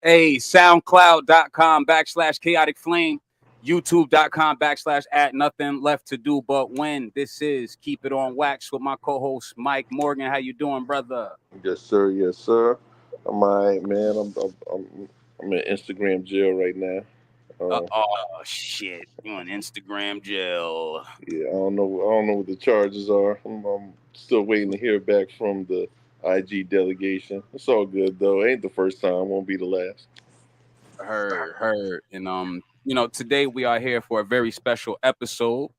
Hey, SoundCloud.com/chaotic flame, YouTube.com/ nothing left to do but win. This is Keep It On Wax with my co-host Mike Morgan. How you doing, brother? Yes, sir. Yes, sir. I'm all right, man. I'm in Instagram jail right now. Oh shit! You in Instagram jail? Yeah, I don't know what the charges are. I'm still waiting to hear back from the IG delegation. It's all good though. Ain't the first time. Won't be the last. Heard. And today we are here for a very special episode.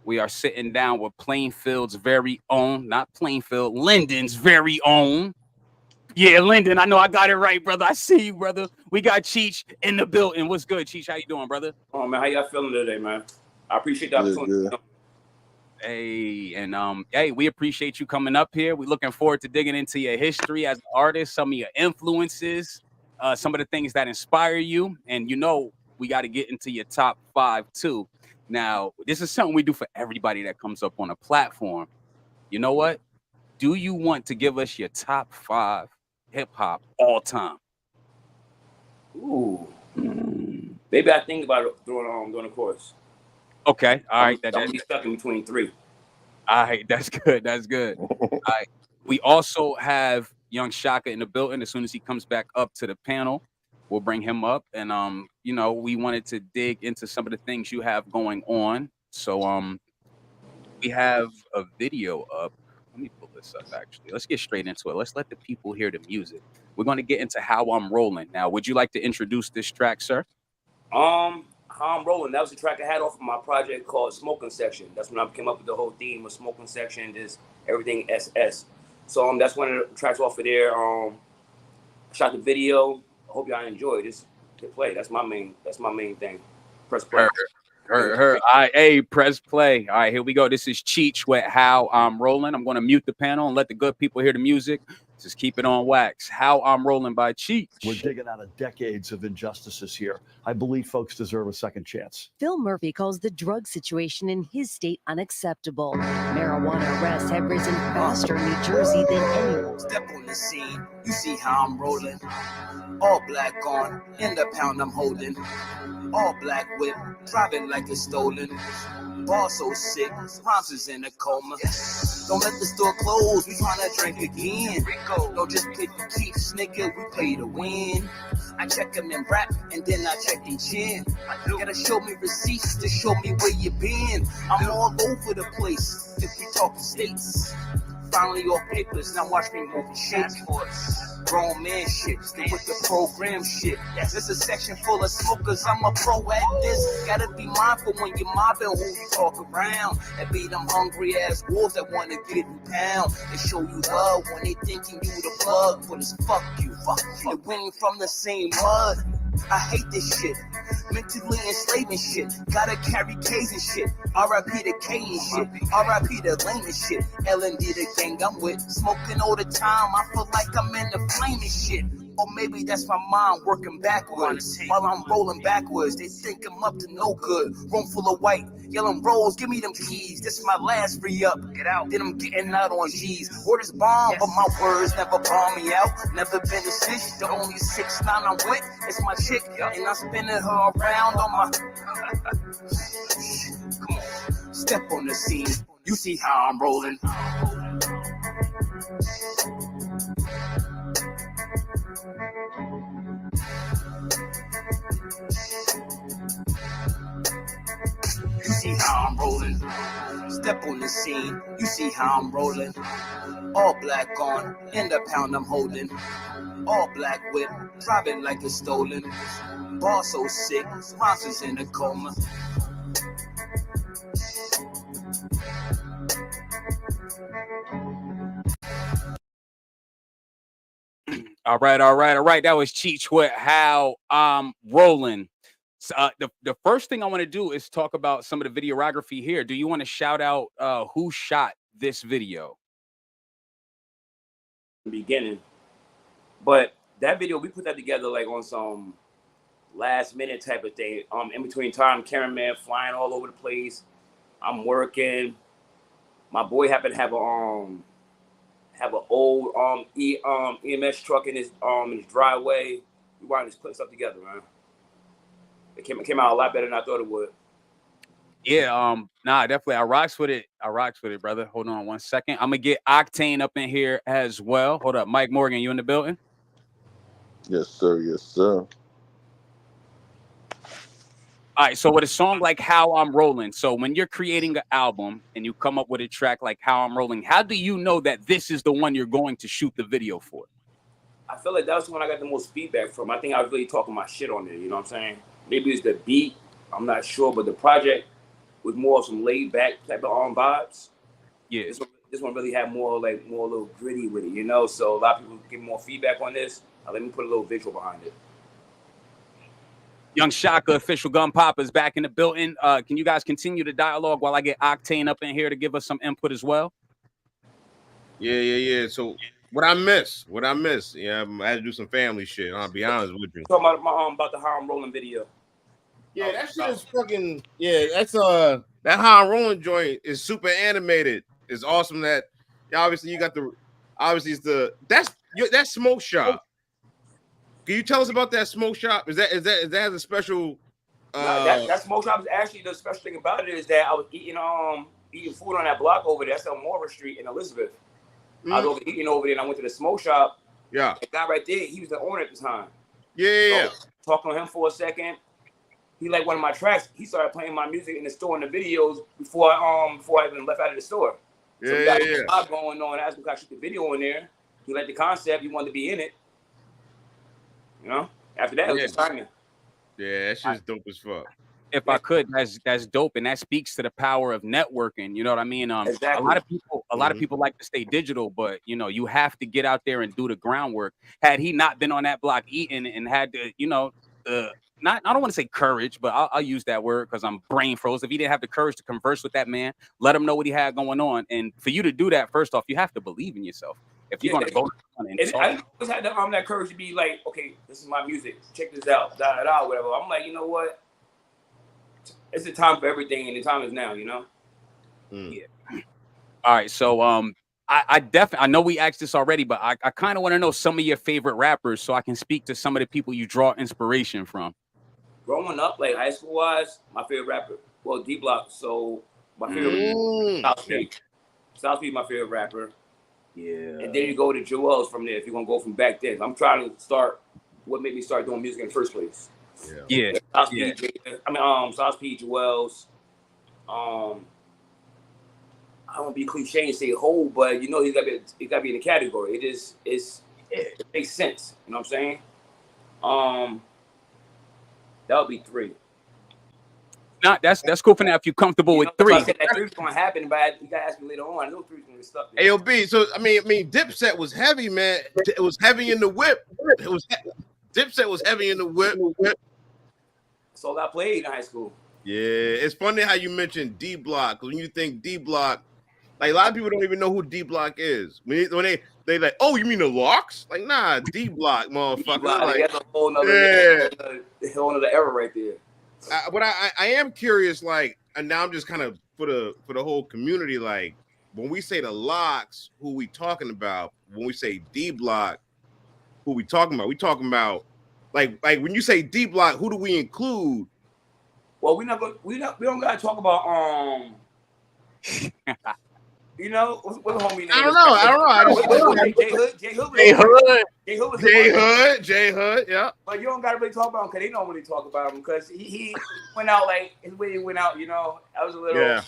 We are sitting down with Plainfield's very own, not Plainfield, Linden's very own. Yeah, Linden, I know I got it right, brother. I see you, brother. We got Cheech in the building. What's good, Cheech? How you doing, brother? Oh, man, how y'all feeling today, man? I appreciate the opportunity. Good. Hey, and we appreciate you coming up here. We're looking forward to digging into your history as an artist, some of your influences, some of the things that inspire you. And we got to get into your top 5 too. Now, this is something we do for everybody that comes up on a platform. You know what? Do you want to give us your top 5 hip-hop all time? Ooh. Maybe I think about it during the course. Okay. All right. I'm stuck in between 3. All right. That's good. All right. We also have young Shaka in the building. As soon as he comes back up to the panel, we'll bring him up. And, we wanted to dig into some of the things you have going on. So we have a video up. Let me pull this up, actually. Let's get straight into it. Let's let the people hear the music. We're going to get into How I'm Rolling. Now, would you like to introduce this track, sir? How I'm Rolling. That was the track I had off of my project called Smoking Section. That's when I came up with the whole theme of Smoking Section, just everything SS. So that's one of the tracks off of there. I shot the video. I hope y'all enjoy this. To play. That's my main thing. Press play. All right, hey, press play. All right, here we go. This is Cheech with How I'm Rolling. I'm going to mute the panel and let the good people hear the music. Just keep it on wax. How I'm Rolling by Cheech. We're digging out of decades of injustices here. I believe folks deserve a second chance. Phil Murphy calls the drug situation in his state unacceptable. Marijuana arrests have risen faster in New Jersey than anywhere. Step on the scene, you see how I'm rolling. All black on, in the pound I'm holding. All black whip, driving like it's stolen. Ball so sick, Rhymes is in a coma. Don't let the store close, we tryna drink again. Don't just pick the Chiefs, nigga, we play to win. I check them in rap, and then I check in chin. Gotta show me receipts to show me where you been. I'm all over the place, if we talking states. finally off papers, now watch me move shit. Grown man shit, stay with the program shit. There's a section full of smokers, I'm a pro at this. Gotta be mindful when you're mobbing who you talk around. That be them hungry ass wolves that wanna get you pound. They show you love when they thinking you the plug, but it's fuck you. We ain't from the same mud. I hate this shit. Mentally enslaving shit. Gotta carry K's and shit. R.I.P. the K and shit. R.I.P. the lame and shit. L&D the gang I'm with. Smoking all the time. I feel like I'm in the flaming shit. Or maybe that's my mind working backwards. While I'm rolling backwards, they think I'm up to no good. Room full of white, yelling rolls, give me them keys. This is my last re-up. Get out. Then I'm getting out on G's. Word is bomb, but my words never bomb me out. Never been a snitch. The only 6'9" I'm with is my chick, and I'm spinning her around on my. Come on, step on the scene. You see how I'm rolling. You see how I'm rolling. Step on the scene. You see how I'm rolling. All black on, in the pound I'm holding. All black whip, driving like it's stolen. Ball so sick, sponsors in a coma. All right. That was Cheech with How I'm Rolling. So, the first thing I want to do is talk about some of the videography here. Do you want to shout out who shot this video? Beginning, but that video we put that together like on some last minute type of thing. In between time, cameraman flying all over the place. I'm working. My boy happened to have an old EMS truck in his driveway. We wanted to put stuff together, man. It came out a lot better than I thought it would. Yeah, nah, definitely. I rocks with it, brother. Hold on 1 second. I'm gonna get Octane up in here as well. Hold up, Mike Morgan, you in the building? Yes, sir. Yes, sir. All right, so with a song like How I'm Rolling, so when you're creating an album and you come up with a track like How I'm Rolling, how do you know that this is the one you're going to shoot the video for? I feel like that was the one I got the most feedback from. I think I was really talking my shit on it, you know what I'm saying? Maybe it's the beat, I'm not sure, but the project was more of some laid back type of vibes. Yeah. This one really had more little gritty with it, you know? So a lot of people give more feedback on this. Let me put a little visual behind it. Young Shaka, official Gun Papa, is back in the building. Can you guys continue the dialogue while I get Octane up in here to give us some input as well? Yeah. So what I miss? Yeah, I had to do some family shit. I'll be honest with you. Talking about the How I'm Rolling video. Yeah, that shit is fucking. Yeah, that's that How I'm Rolling joint is super animated. It's awesome that obviously you got that smoke shop. Can you tell us about that smoke shop? Is that a special? That smoke shop is actually the special thing about it is that I was eating food on that block over there. That's on Morris Street in Elizabeth. I was over eating over there and I went to the smoke shop. Yeah. The guy right there, he was the owner at the time. Yeah. So, talking to him for a second. He liked one of my tracks. He started playing my music in the store and the videos before I even left out of the store. So we got a vibe going on. I asked him if I shoot the video in there. He liked the concept. He wanted to be in it. You know? After that, it was just timing. Yeah, that shit's dope as fuck. If I could, that's dope, and that speaks to the power of networking. You know what I mean? Exactly. A lot of people like to stay digital, but you have to get out there and do the groundwork. Had he not been on that block eating and had to, I don't want to say courage, but I'll use that word because I'm brain froze. If he didn't have the courage to converse with that man, let him know what he had going on, and for you to do that, first off, you have to believe in yourself. If you're gonna go and I always had that courage to be like, okay, this is my music. Check this out, whatever. I'm like, you know what? It's a time for everything, and the time is now. You know. Yeah. All right, so I know we asked this already, but I kind of want to know some of your favorite rappers so I can speak to some of the people you draw inspiration from. Growing up, like high school wise, my favorite rapper, well, D Block. So my favorite South Street. South Street, my favorite rapper. Yeah. And then you go to Joel's from there. If you're gonna go from back then, I'm trying to start. What made me start doing music in the first place? Yeah. South Street, Joel's. I don't be cliche and say whole, but you know he got to be in the category. It makes sense. You know what I'm saying? That would be 3. That's cool for now. If you're comfortable with 3, I said that 3 was gonna happen, but you gotta ask me later on. I know 3 was gonna get stuck there. AOB. So I mean, Dipset was heavy, man. It was heavy in the whip. Dipset was heavy in the whip. That's all I played in high school. Yeah, it's funny how you mentioned D Block. When you think D Block, like a lot of people don't even know who D Block is. When they like, oh, you mean the Locks? Like, nah, D Block, motherfucker. D-Block, like, that's a whole nother era right there. But I am curious, like, and now I'm just kind of for the whole community, like, when we say the Locks, who we talking about? When we say D Block, who we talking about? We talking about like when you say D Block, who do we include? Well, we don't gotta talk about you know what the homie name? I don't know. J Hood, yeah. But you don't gotta really talk about him because they don't really talk about him because he went out like his way he went out. You know, that was a little. Yeah.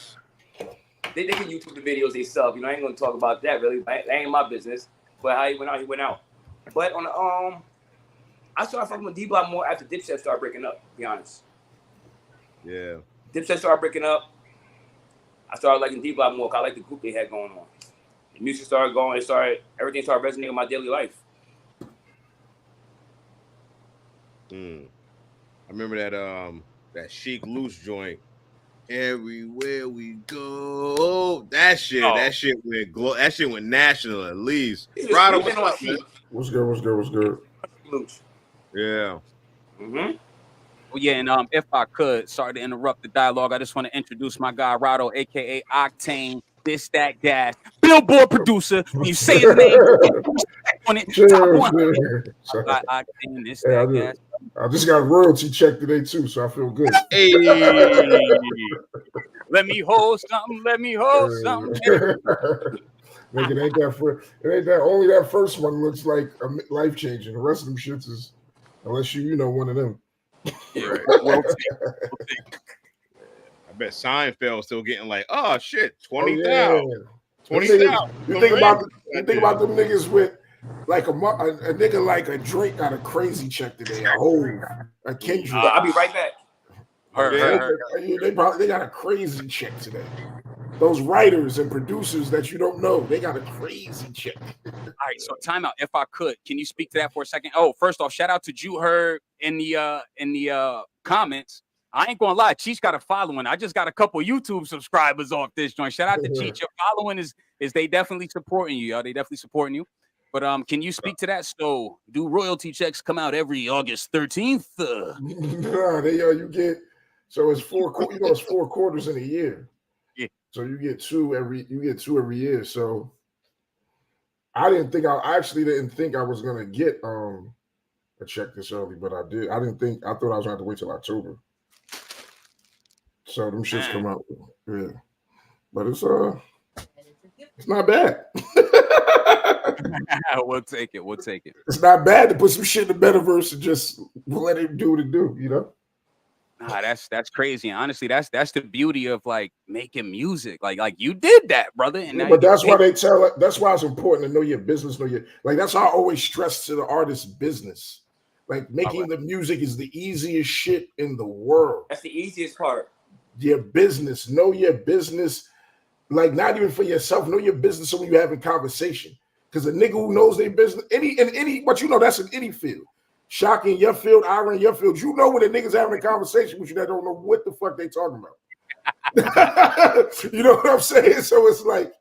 They can YouTube the videos themselves. You know, I ain't gonna talk about that really. That ain't my business. But how he went out. But on the I started fucking with D Block more after Dipset started breaking up. To be honest. Yeah. Dipset started breaking up. I started liking D Block more because I like the group they had going on. The music started going. Everything started resonating with my daily life. I remember that Chic Loose joint. Everywhere we go, that shit went national at least. Rada, what's up, man? What's good? Loose. Yeah. Mm-hmm. Well, yeah, and if I could, sorry to interrupt the dialogue, I just want to introduce my guy Rado, aka Octane, this that gas, Billboard producer. When you say his name, on it, top one. Octane, this that gas. I just got a royalty check today too, so I feel good. Hey, let me hold something. Nigga, it ain't that. Only that first one looks like life changing. The rest of them shits is, unless you know one of them. Yeah, right. I bet Seinfeld still getting like, oh shit, 20,000. 20,000. You think about them niggas with like a nigga like a Drake got a crazy check today. A Hove, a Kendrick. I'll be right back. They got a crazy check today. Those writers and producers that you don't know, they got a crazy check. All right, so time out. If I could, can you speak to that for a second? Oh, first off, shout out to Jew Heard in the comments. I ain't gonna lie, Cheech got a following. I just got a couple YouTube subscribers off this joint. Shout out to Cheech. Your following is they definitely supporting you, y'all. They definitely supporting you. But can you speak to that? So, do royalty checks come out every August 13th? You get it's 4 quarters. It's 4 quarters in a year. Yeah. So you get two every year. So I actually didn't think I was gonna get a check this early, but I did. I thought I was gonna have to wait till October. So them shits come out. Yeah. But it's not bad. We'll take it. It's not bad to put some shit in the metaverse and just let it do what it do, you know? Nah, that's crazy. And honestly, that's the beauty of like making music. Like you did that, brother. And but that's why that's why it's important to know your business, that's how I always stress to the artist's business. Like making the music is the easiest shit in the world. That's the easiest part. Your business, know your business. Like not even for yourself, know your business so when you're having conversation. Because a nigga who knows their business, but you know that's in any field. Shaka in your field, Ira in your field, you know when the niggas having a conversation with you that don't know what the fuck they talking about. You know what I'm saying? So it's like,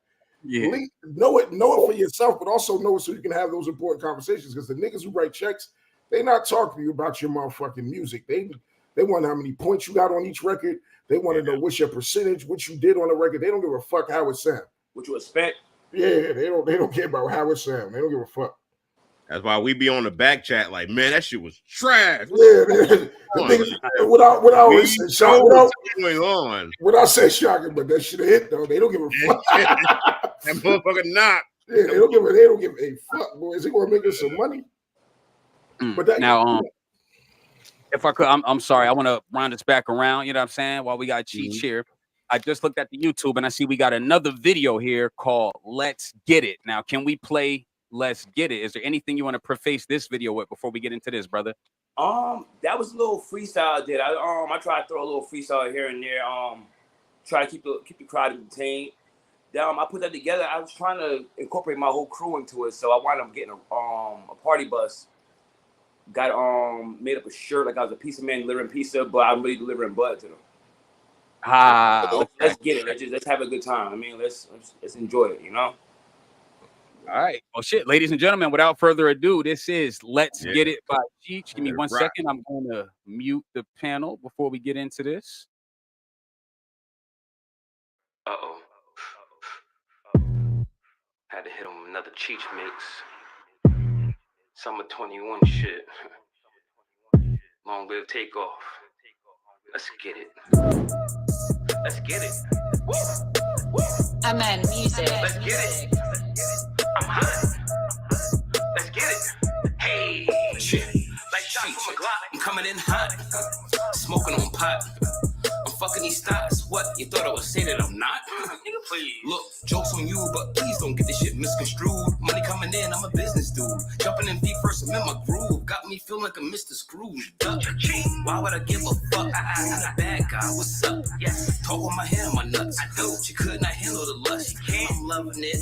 know it for yourself, but also know it so you can have those important conversations. Because the niggas who write checks, they not talking to you about your motherfucking music. They want how many points you got on each record. They want to know what's your percentage, what you did on the record. They don't give a fuck how it sounds. What you expect? Yeah, they don't care about how it sounds. They don't give a fuck. That's why we be on the back chat like, man, that shit was trash. What I always say, Shaka, what I say, Shaka, but that shit hit though. They don't give a fuck. That motherfucker knock. Yeah, they don't give a fuck, boy. Is it gonna make us some money? But that if I could, I'm sorry. I want to round this back around. You know what I'm saying? While we got Cheech here, I just looked at the YouTube and I see we got another video here called Let's Get It. Now, can we play Let's Get It? Is there anything you want to preface this video with before we get into this, brother? That was a little freestyle I did. I tried to throw a little freestyle here and there. Try to keep the crowd entertained. I put that together. I was trying to incorporate my whole crew into it, so I wound up getting a party bus. Got made up a shirt like I was a pizza man delivering pizza, but I'm really delivering bud to them. Let's get it. Let's have a good time. I mean, let's enjoy it. You know. All right. Well, shit, ladies and gentlemen, without further ado, this is Let's Get It by Cheech. Give me 1 second. I'm going to mute the panel before we get into this. Uh-oh. Had to hit him with another Cheech mix. Summer 21 shit. Long live Takeoff. Let's get it. Let's get it. Woo. I'm at music. Let's get it. I'm hot. Let's get it. Hey, shit. Like shot from a Glock. I'm coming in hot, smoking on pot. I'm fucking these stocks. What, you thought I would say that I'm not? Nigga, please. Look, joke's on you, but please don't get this shit misconstrued. Money coming in, I'm a business dude. Jumping in feet first, I'm in my groove. Got me feeling like a Mr. Scrooge. Why would I give a fuck? I'm a bad guy, what's up? Yes. Talk with my head on my nuts. I do. She could not handle the lust. I'm loving it,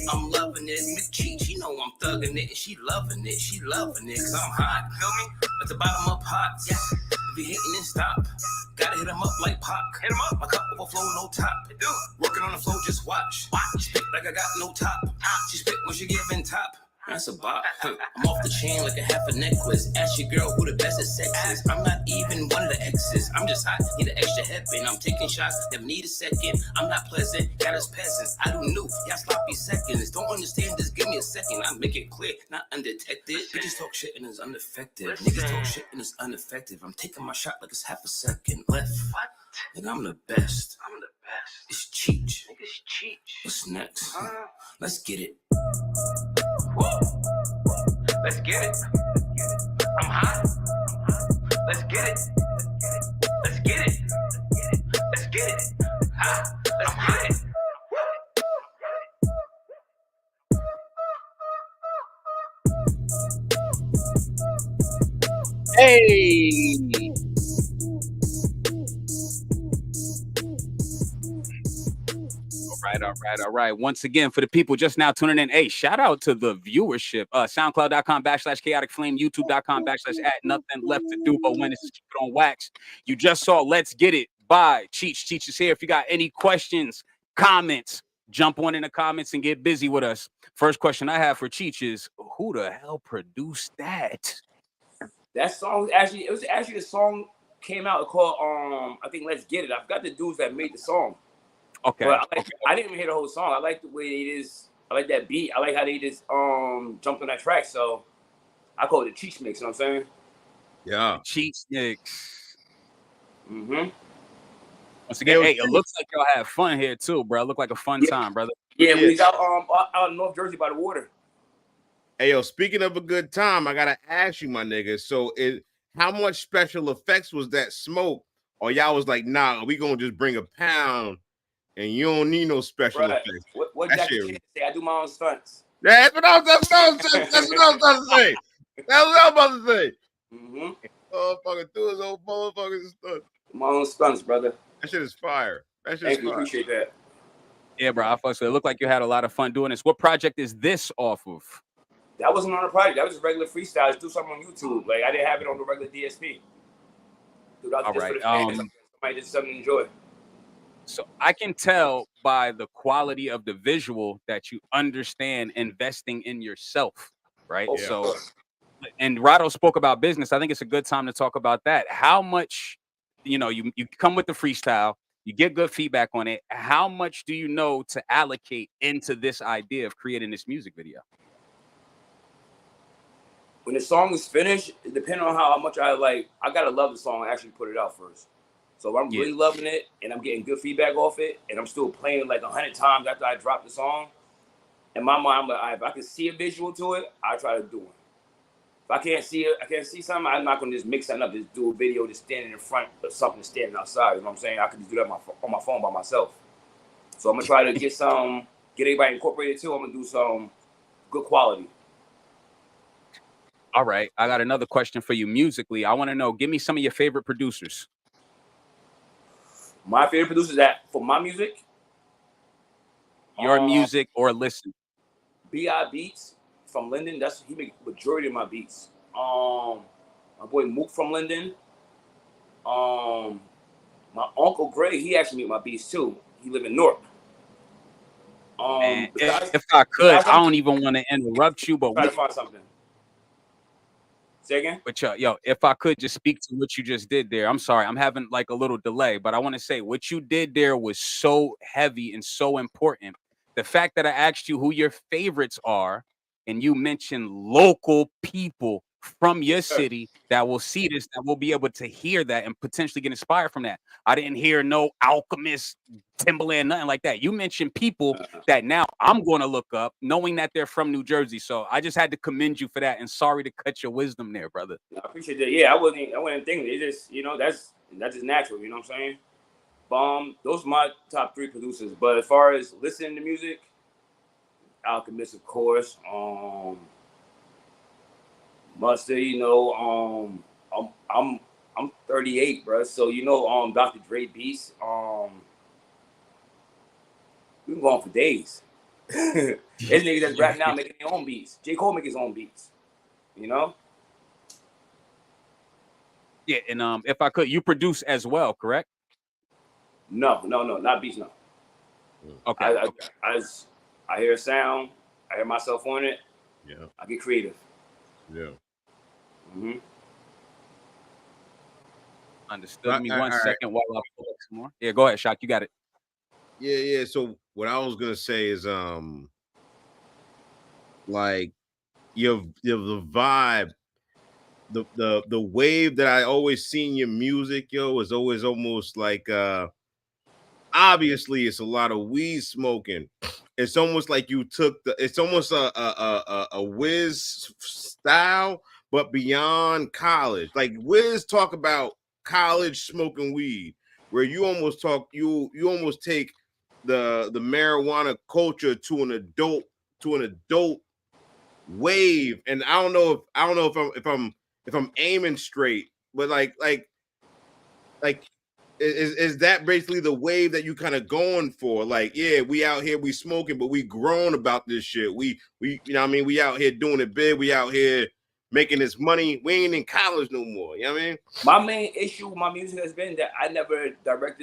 McCheech, she know I'm thugging it. And she loving it, cause I'm hot. Feel me? At the bottom of pots. Yes. If you hating, then stop. Gotta hit him up like Pac. Hit him up. My cup overflow, no top. Do. Working on the floor, just watch. Spit like I got no top. She spit when she giving top. That's a bop. I'm off the chain like a half a necklace. Ask your girl who the best at sex is. I'm not even one of the exes. I'm just hot, need an extra headband. I'm taking shots, never need a second. I'm not pleasant, got us peasants. I do new, y'all sloppy seconds. Don't understand, just give me a second. I make it clear, not undetected. Niggas talk shit and it's ineffective. Niggas talk shit and it's ineffective. I'm taking my shot like it's half a second left. What? Nigga, I'm the best. I'm the best. It's Cheech. Nigga's Cheech. What's next? Let's get it. Woo. Let's get it. I'm hot. Let's get it. Let's get it. Let's get it. Hot. I'm hot. Hey. All right. Once again, for the people just now tuning in, hey, shout out to the viewership. SoundCloud.com/Chaotic Flame, YouTube.com/@ nothing left to do but when it's keep it on wax. You just saw Let's Get It by Cheech. Cheech is here. If you got any questions, comments, jump on in the comments and get busy with us. First question I have for Cheech is, who the hell produced that? That song it was actually the song came out called I think Let's Get It. I forgot the dudes that made the song. Okay. But I didn't even hear the whole song. I like the way it is. I like that beat. I like how they just jumped on that track. So I call it a Cheech mix. You know what I'm saying? Yeah. Cheech mix. Mm-hmm. Once again, hey, it looks like y'all have fun here too, bro. It looked like a fun time, brother. Yeah, we was out in North Jersey by the water. Hey, yo, speaking of a good time, I gotta ask you, my nigga. So, how much special effects was that smoke? Or y'all was like, nah, we gonna just bring a pound, and you don't need no special effects. What Jackie Chan say? I do my own stunts. That's what I was about to say. That's what I was about to say. That's what I was about to say. Mm-hmm. Motherfucker, do his old motherfucking stunt. My own stunts, brother. That shit is fire. That shit Thank is you. fire. Appreciate that. Yeah, bro. I fuck with it. It looked like you had a lot of fun doing this. What project is this off of? That wasn't on a project. That was just regular freestyle. Just do something on YouTube. Like I didn't have it on the regular DSP. Dude, that was just for the fans. Somebody just something to enjoy. So I can tell by the quality of the visual that you understand investing in yourself, right? Oh, so, and Rado spoke about business. I think it's a good time to talk about that. How much, you come with the freestyle, you get good feedback on it. How much do you know to allocate into this idea of creating this music video? When the song is finished, depending on how much I gotta love the song and actually put it out first. So if I'm really loving it and I'm getting good feedback off it, and I'm still playing it like 100 times after I drop the song, in my mind, I'm like, if I can see a visual to it, I try to do it. If I can't see it, I can't see something, I'm not gonna just mix something up, just do a video just standing in front of something standing outside. You know what I'm saying? I can just do that on my phone by myself. So I'm gonna try to get everybody incorporated too. I'm gonna do some good quality. All right, I got another question for you musically. I want to know, give me some of your favorite producers. My favorite producers for my music. Your music or listen. B.I. Beats from Linden. He make majority of my beats. My boy Mook from Linden. My uncle Gray, he actually made my beats too. He live in Newark. And if I could, I don't even want to interrupt you, but try to find something. Say again? But yo, if I could just speak to what you just did there. I'm sorry, I'm having like a little delay, but I want to say what you did there was so heavy and so important. The fact that I asked you who your favorites are, and you mentioned local people from your city that will see this, that will be able to hear that and potentially get inspired from that. I didn't hear no Alchemist, Timberland, nothing like that. You mentioned people that now I'm going to look up, knowing that they're from New Jersey. So I just had to commend you for that, and sorry to cut your wisdom there, brother. I appreciate that. Yeah, I wasn't thinking. It just, that's just natural. You know what I'm saying? Those are my top 3 producers. But as far as listening to music, Alchemist, of course. Mustard, I'm 38, bro. So Dr. Dre beats. We can go on for days. There's niggas that's rap now making their own beats. J. Cole make his own beats. Yeah, and if I could, you produce as well, correct? No, not beats, no. Okay. I hear a sound, I hear myself on it. Yeah. I get creative. Yeah. Understood. Give me one second while I pull up some more. Yeah, go ahead, Shaq. You got it. Yeah. So what I was gonna say is like the vibe, the wave that I always see in your music, yo, is always almost like obviously it's a lot of weed smoking. It's almost like you took it's almost a Wiz style, but beyond college. Like Wiz talk about college smoking weed, where you almost almost take the marijuana culture to an adult wave. And I don't know if I'm aiming straight, but like is that basically the wave that you kind of going for? Like, yeah, we out here, we smoking, but we grown about this shit. We you know what I mean? We out here doing it big. We out here making this money. We ain't in college no more. You know what I mean? My main issue with my music has been that I never had a direct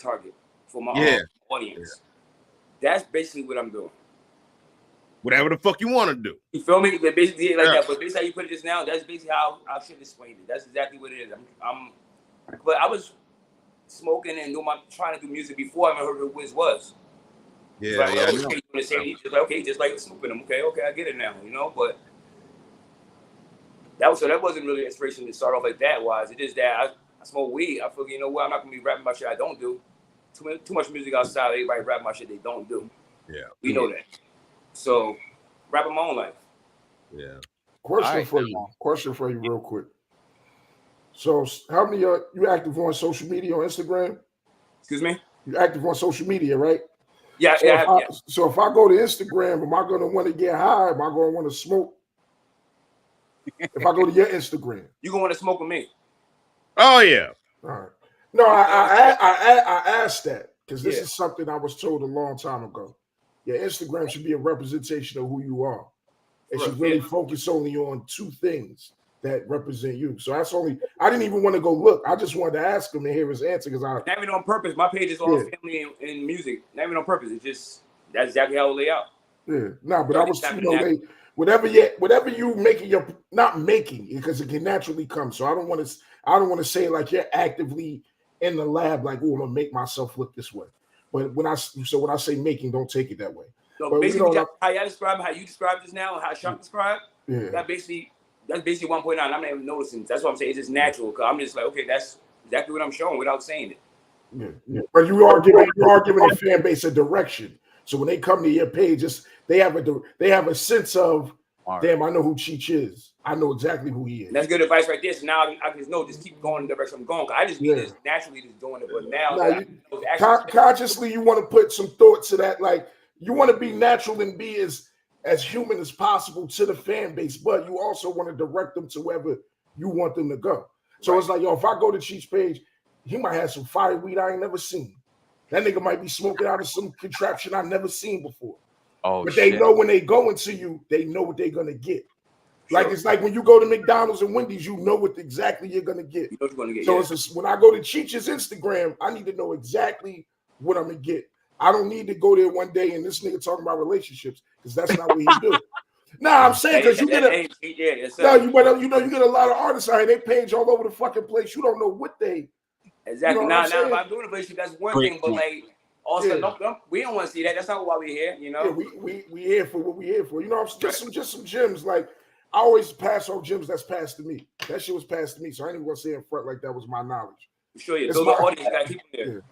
target for my audience. That's basically what I'm doing. Whatever the fuck you want to do. You feel me? But basically like that. But basically how you put it just now, that's basically how I should explain it. That's exactly what it is. But I was smoking and trying to do music before I even heard who Wiz was. Yeah, like, yeah. Just like smoking them. Okay, I get it now, But that wasn't really inspiration to start off like that. Wise, it is that I smoke weed. I feel I'm not gonna be rapping about shit I don't do. Too much music outside. Everybody rap about shit they don't do. Yeah, we know that. So, rapping my own life. Yeah. Question for you, real quick. So, how many you active on social media on Instagram? Excuse me? You active on social media, right? Yeah, So if I go to Instagram, am I going to want to get high? Am I going to want to smoke? If I go to your Instagram, you going to want to smoke with me? Oh yeah. All right. No, I asked that because this is something I was told a long time ago. Yeah, Instagram should be a representation of who you are. It should really focus only on 2 things that represent you. So I didn't even want to go look. I just wanted to ask him and hear his answer because not even on purpose. My page is all family and music. Not even on purpose. It's just that's exactly how it lay out. Yeah, no, but I was whatever you making not making because it can naturally come. So I don't want to say like you're actively in the lab like, oh, I'm gonna make myself look this way. But when I say making, don't take it that way. So but basically, how you described just now, how Shaka described, that's basically 1.9. I'm not even noticing. That's what I'm saying. It's just natural. Cause I'm just like, okay, that's exactly what I'm showing without saying it. Yeah. But you are giving the fan base a direction. So when they come to your page, they have a sense of, damn, I know who Cheech is. I know exactly who he is. That's good advice right there. So now I can just know, just keep going in the direction I'm going. I just be just naturally just doing it, but now consciously you want to put some thought to that. Like you want to be natural and be as human as possible to the fan base, but you also want to direct them to wherever you want them to go. So it's like, yo, if I go to Cheech's page, he might have some fire weed I ain't never seen. That nigga might be smoking out of some contraption I never seen before. Oh, but they know when they go into you, they know what they're gonna get. Like it's like when you go to McDonald's and Wendy's, you know what exactly you're gonna get. You know what you're gonna get. So it's when I go to Cheech's Instagram, I need to know exactly what I'm gonna get. I don't need to go there one day and this nigga talking about relationships because that's not what he do. Nah, I'm saying because you get you get a lot of artists out here. They page all over the fucking place. You don't know what they exactly. You know Now if I'm doing a relationship, that's one thing. But like also, we don't want to see that. That's not why we're here. You know, we here for what we here for. You know, just some gems. Like I always pass on gems that's passed to me. That shit was passed to me, so I ain't even gonna say in front like that was my knowledge. Sure, yeah. So the audience got people there.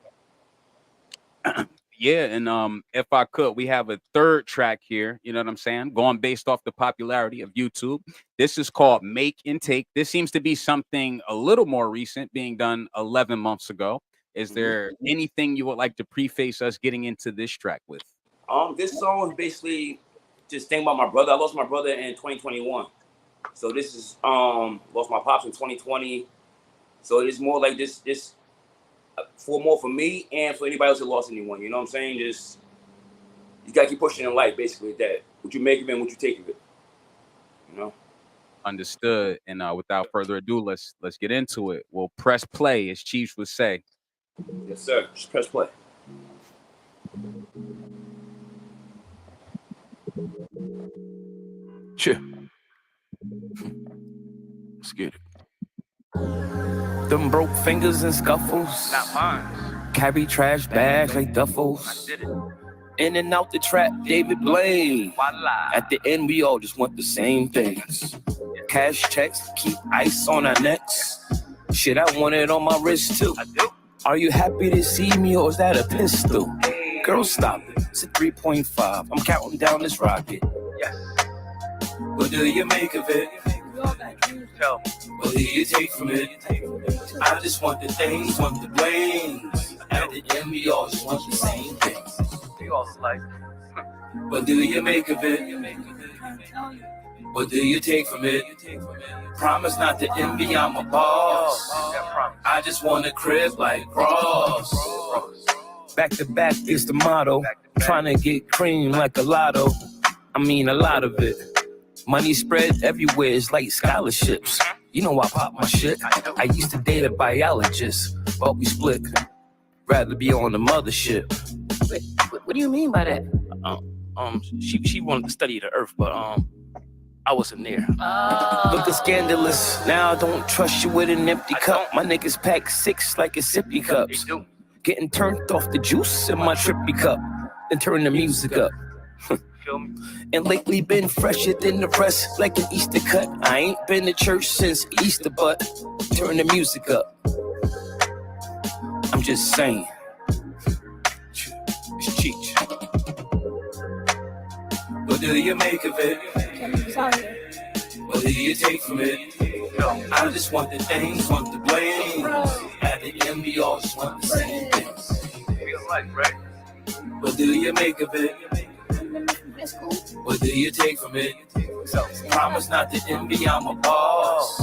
Yeah, and if I could, we have a third track here, you know what I'm saying? Going based off the popularity of YouTube. This is called Make and Take. This seems to be something a little more recent, being done 11 months ago. Is there anything you would like to preface us getting into this track with? This song is basically just thinking about my brother. I lost my brother in 2021. So this is lost my pops in 2020. So it's more like this for me and for anybody else that lost anyone. You know what I'm saying? Just you gotta keep pushing in life, basically. That what you make of it and what you take of it. You know. Understood. And without further ado, let's get into it. We'll press play, as Chiefs would say. Yes, sir. Just press play. Sure. Let's get it. Them broke fingers and scuffles. Not mine. Carry trash bags like duffels. Did it. In and out the trap, David Blaine. Voila. At the end, we all just want the same things. Cash checks, keep ice on our necks. Shit, I want it on my wrist too. I do. Are you happy to see me or is that a pistol? Girl, stop it. It's a 3.5. I'm counting down this rocket. Yes. What do you make of it? Tell. What do you take from it? I just want the things, want the blames. At the end, we all just want the same things. We all like. What do you make of it? What do you take from it? Promise not to envy, I'm a boss. I just want a crib like Ross. Back to back is the motto. Trying to get cream like a lotto. I mean a lot of it. Money spread everywhere, it's like scholarships. You know I pop my shit. I used to date a biologist, but we split. Rather be on the mothership. Wait, what do you mean by that? She wanted to study the earth, but I wasn't there. Looking scandalous. Now I don't trust you with an empty cup. My niggas pack 6 like it's sippy cups. Getting turned off the juice in my trippy cup. Then turn the music up. And lately been fresher than the rest, like an Easter cut. I ain't been to church since Easter, but turn the music up. I'm just saying. It's Cheech. What do you make of it? What do you take from it? I just want the things, want the blame. At the end, we all just want the same things. Feel like, right? What do you make of it? What do you take from it? Promise not to envy, I'm a boss.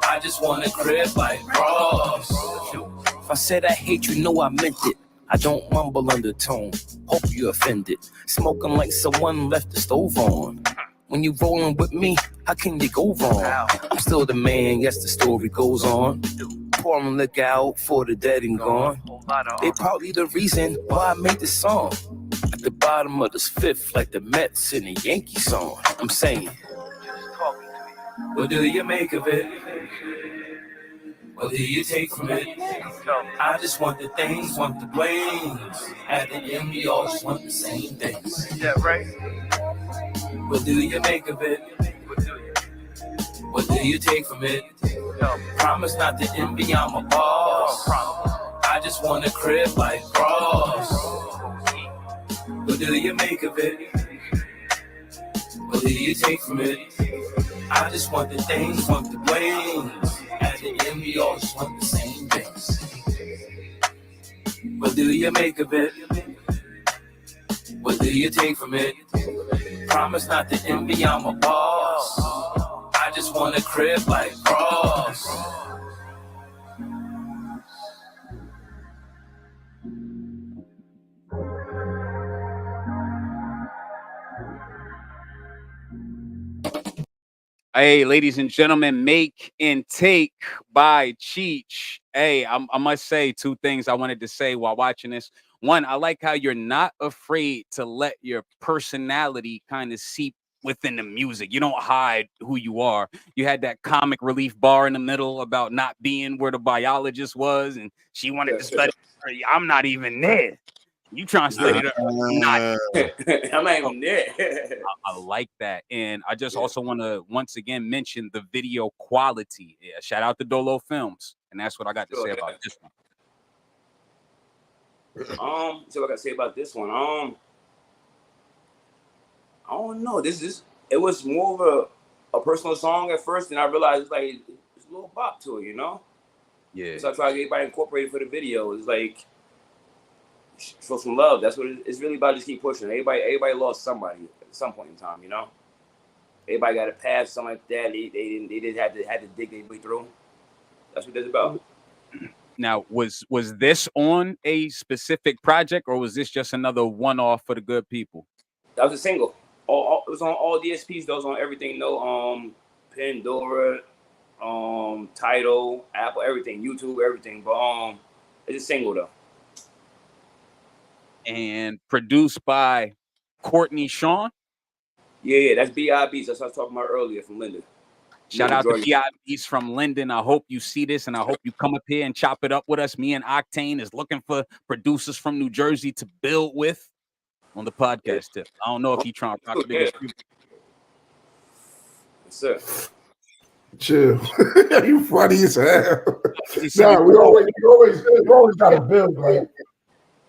I just want a crib like Ross. If I said I hate you, know I meant it. I don't mumble undertone. Hope you offended. Smoking like someone left the stove on. When you rolling with me, how can you go wrong? I'm still the man, yes, the story goes on. Pouring liquor out for the dead and gone. They probably the reason why I made this song. At the bottom of this fifth, like the Mets in a Yankee song. I'm saying, what do you make of it? What do you take from it? I just want the things, want the blames. At the end, we all just want the same things. Is that right? What do you make of it? What do you take from it? Promise not to envy, I'm a boss. I just want a crib like Ross. What do you make of it? What do you take from it? I just want the things, want the wings. At the end, we all just want the same things. What do you make of it? What do you take from it? Promise not to envy, I'm a boss. I just want a crib like Ross. Hey, ladies and gentlemen, Make and Take by Cheech. Hey, I must say two things I wanted to say while watching this. One, I like how you're not afraid to let your personality kind of seep within the music. You don't hide who you are. You had that comic relief bar in the middle about not being where the biologist was, and she wanted to study. I'm not even there. You trying to study the not. I'm not even there. I like that. And I just also want to once again mention the video quality. Yeah, shout out to Dolo Films. And that's what I got to say about this one. So what I gotta say about this one. I don't know. It was more of a personal song at first, and I realized it's like it's a little bop to it, you know? Yeah. So I try to get everybody incorporated for the video. It's like show some love. That's what it's really about. Just keep pushing. Everybody lost somebody at some point in time, you know. Everybody got a past, something like that. They didn't have to dig their way through. That's what it's about. Now, was this on a specific project, or was this just another one-off for the good people? That was a single. It was on all DSPs. Those on everything. No, Pandora, Tidal, Apple, everything, YouTube, everything. But it's a single though. And produced by Courtney Sean. Yeah, that's B.I.B. That's what I was talking about earlier from Linden. Shout out to B.I.B.'s from Linden. I hope you see this, and I hope you come up here and chop it up with us. Me and Octane is looking for producers from New Jersey to build with on the podcast tip. I don't know if you trying to rock the biggest people. Yes, sir. Chill. You funny as hell. Nah, we always gotta build, like,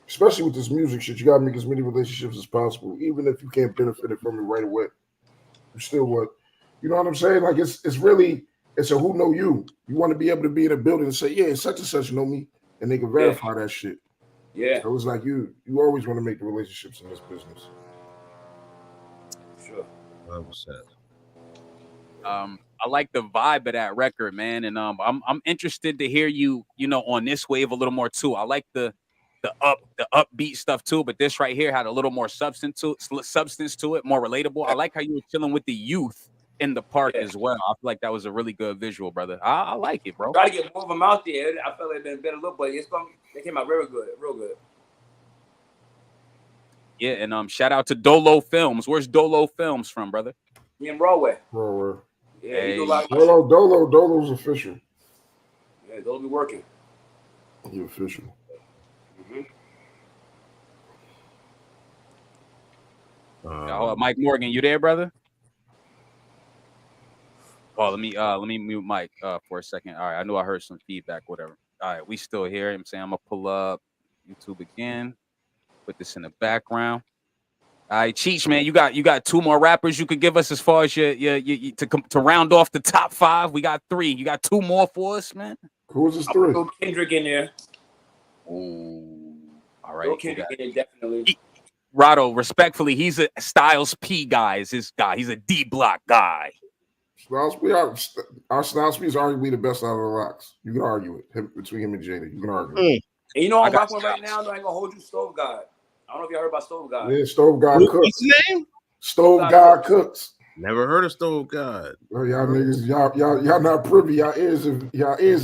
especially with this music shit. You gotta make as many relationships as possible, even if you can't benefit it from it right away. You still what, you know what I'm saying? Like it's a who know you. You want to be able to be in a building and say, yeah, such and such know me, and they can verify that shit. Yeah. So it's like you always want to make the relationships in this business. Sure. 100%. I like the vibe of that record, man, and I'm interested to hear you know, on this wave a little more too. I like the upbeat stuff too, but this right here had a little more substance to it, more relatable. I like how you were chilling with the youth in the park as well. I feel like that was a really good visual, brother. I like it, bro. Try to get more of them out there. I felt like it been better look, but they came out real good. Yeah, and shout out to Dolo Films. Where's Dolo Films from, brother? Me and Broadway. Yeah, hey. You do a lot of Dolo's official. Yeah, Dolo be working. He official. Mike Morgan, you there, brother? Oh, let me mute Mike for a second. All right, I know I heard some feedback, whatever. All right, we still here. I'm saying I'm gonna pull up YouTube again. Put this in the background. All right, Cheech, man, you got two more rappers you could give us as far as your to round off the top 5. We got 3. You got 2 more for us, man. Who's this 3? Throw Kendrick in there. Oh, all right. Throw Kendrick in there, definitely. Rado, respectfully, he's a Styles P guy. Is his guy? He's a D Block guy. Styles P, our Styles P is arguably the best out of the locks. You can argue it between him and Jada. You can argue. And you know I'm rocking right now. I ain't gonna hold you, Stove God. I don't know if y'all heard about Stove God. Yeah, Stove God Cooks. What's his name? Stove God Cooks. Never heard of Stove God. Oh, y'all niggas, y'all not privy. Y'all ears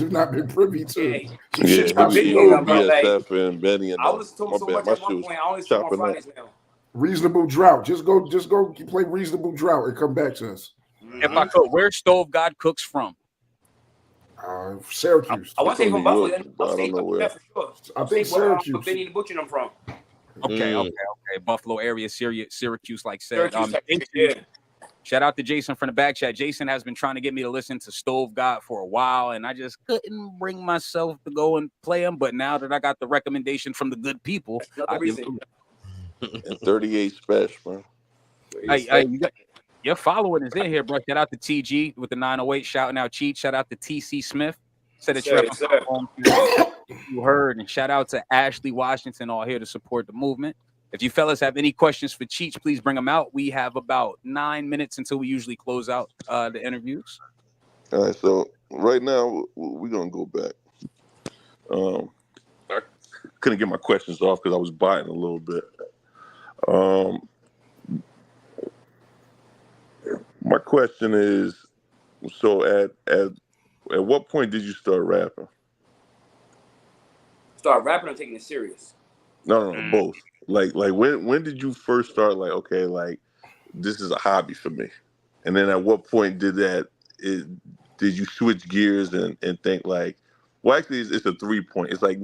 have not been privy to. Yeah, BSF and Benny and I was told so much at one point. I only stream on Fridays now. Reasonable Drought. Just go play Reasonable Drought and come back to us. If I could, where's Stove God Cooks from? Syracuse. I want to say from Buffalo. I don't know where. For sure. I think Syracuse. Where Benny the Butcher them from. Okay. Buffalo area, Syracuse, like said. Yeah. Shout out to Jason from the back chat. Jason has been trying to get me to listen to Stove God for a while, and I just couldn't bring myself to go and play him. But now that I got the recommendation from the good people, I can. And 38 Special, man. Hey, Your following is in here, bro. Shout out to TG with the 908. Shouting out Cheat. Shout out to TC Smith. Said that you're you heard. And shout out to Ashley Washington, all here to support the movement. If you fellas have any questions for Cheech, please bring them out. We have about 9 minutes until we usually close out the interviews. All right, so right now we're gonna go back. I couldn't get my questions off because I was biting a little bit. My question is, so at what point did you start rapping? Start rapping or taking it serious? No, both. Like when did you first start? Like, okay, like this is a hobby for me, and then at what point did you switch gears and think like, well, actually, it's a 3-point. It's like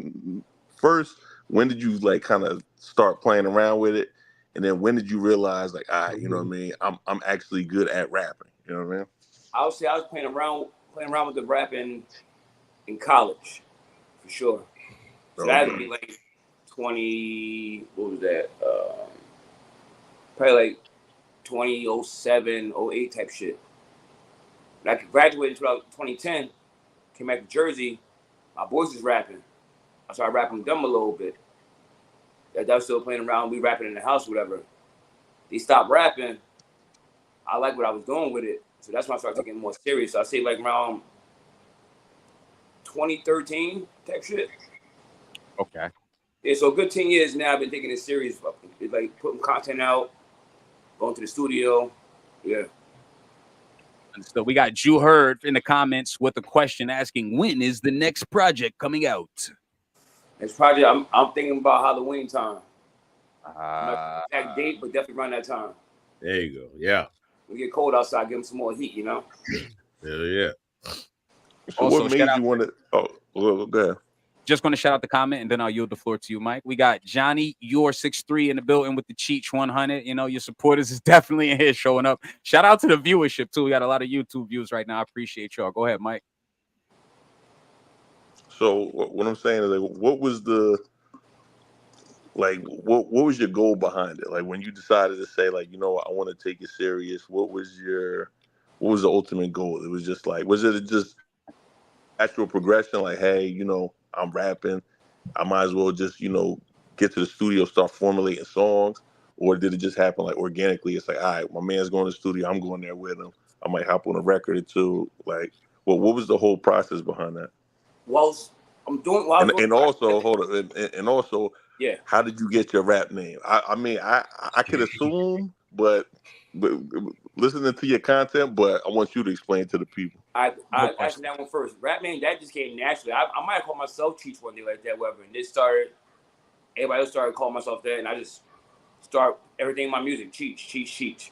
first, when did you like kind of start playing around with it, and then when did you realize like, you know what I mean? I'm actually good at rapping. You know what I mean? I would say I was playing around with the rapping in college, for sure. So that would be like 20. What was that? Probably like 2007, 08 type shit. When I graduated in 2010, came back to Jersey, my boys was rapping. I started rapping with them a little bit. That was still playing around, we rapping in the house, whatever. They stopped rapping. I liked what I was doing with it. So that's when I started taking it more serious. So I say like around 2013 type shit. Okay. Yeah, so a good 10 years now I've been taking it serious. It's like putting content out, going to the studio. Yeah. And so we got Jew Heard in the comments with a question asking, when is the next project coming out? Next project, I'm thinking about Halloween time. Not exact date, but definitely around that time. There you go. Yeah. We get cold outside, give them some more heat, you know? Yeah. So Also, what made you want to? Oh, well, go ahead. Just going to shout out the comment, and then I'll yield the floor to you, Mike. We got Johnny, your 6'3" in the building with the Cheech 100. You know, your supporters is definitely in here showing up. Shout out to the viewership, too. We got a lot of YouTube views right now. I appreciate y'all. Go ahead, Mike. So what I'm saying is, like, what was what was your goal behind it? Like when you decided to say, like, you know what, I want to take it serious. What was the ultimate goal? It was just like, was it just natural progression? Like, hey, you know, I'm rapping, I might as well just, you know, get to the studio, start formulating songs, or did it just happen like organically? It's like, all right, my man's going to the studio, I'm going there with him. I might hop on a record or two. Like, what was the whole process behind that? Well, I'm doing. And also, hold on, and also, yeah. How did you get your rap name? I mean, I could assume, but listening to your content, but I want you to explain to the people. I asked that one first. Rap name, that just came naturally. I might have called myself Cheech one day like that, whatever. And this started. Everybody else started calling myself that, and I just start everything in my music Cheech.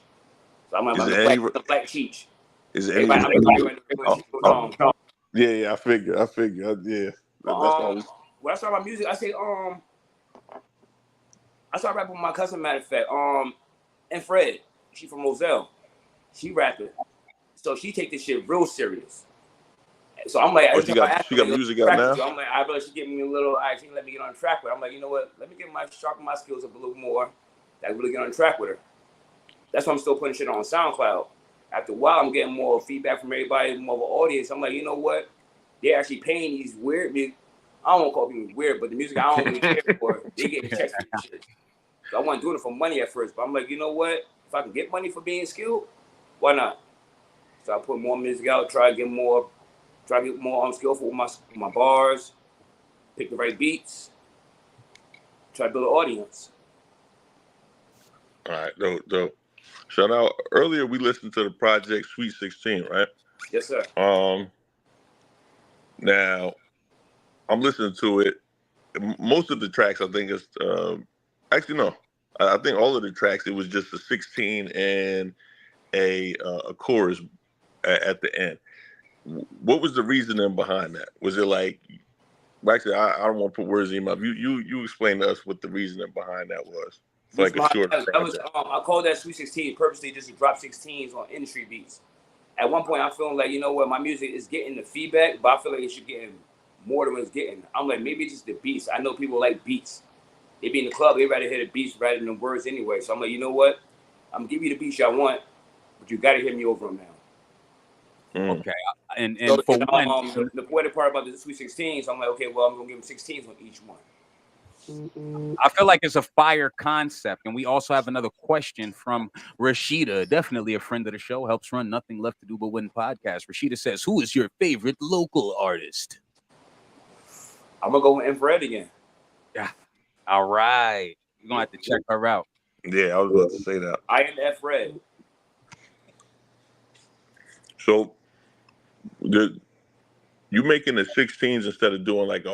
So I'm like, the black Cheech. Is it any? Yeah, I figured. Yeah. When I started my music, I say I started rapping with my cousin, matter of fact, and Fred. She from Moselle. She rapping. So she take this shit real serious. So I'm like, she got music out now? So I'm like, I bet she give me a little, she let me get on track with her. I'm like, you know what? Let me sharpen my skills up a little more. That really get on track with her. That's why I'm still putting shit on SoundCloud. After a while, I'm getting more feedback from everybody, more of an audience. I'm like, you know what? They're actually paying these weird music. I don't want to call people weird, but the music I don't really care for. They get checks for this shit. So I wasn't doing it for money at first, but I'm like, you know what? If I can get money for being skilled, why not? So I put more music out, try to get more skillful with my bars, pick the right beats, try to build an audience. All right, dope. Shout out. Earlier we listened to the project Sweet 16, right? Yes, sir. Now I'm listening to it. Most of the tracks, I think, is actually no. I think all of the tracks, it was just a 16 and a chorus at the end. What was the reasoning behind that? Was it like, actually, I don't want to put words in your mouth. You explain to us what the reasoning behind that was. Like a short project. I called that Sweet 16 purposely just to drop 16s on industry beats. At one point, I feel like, you know what, my music is getting the feedback, but I feel like it should get more than what it's getting. I'm like, maybe it's just the beats. I know people like beats. They be in the club, they rather hear the beats rather than the words anyway. So I'm like, you know what? I'm gonna give you the beats y'all want, but you got to hear me over them now. Okay, and So, for you know, one, the poetic part about the Sweet 16, so I'm like, okay, well, I'm gonna give them 16s on each one. I feel like it's a fire concept, and we also have another question from Rashida, definitely a friend of the show, helps run Nothing Left to Do But Win podcast. Rashida says, "Who is your favorite local artist?" I'm gonna go with Infrared again. Yeah, all right, we're gonna have to check her out. Yeah, I was about to say that. I am F Red. So, you making the 16s instead of doing like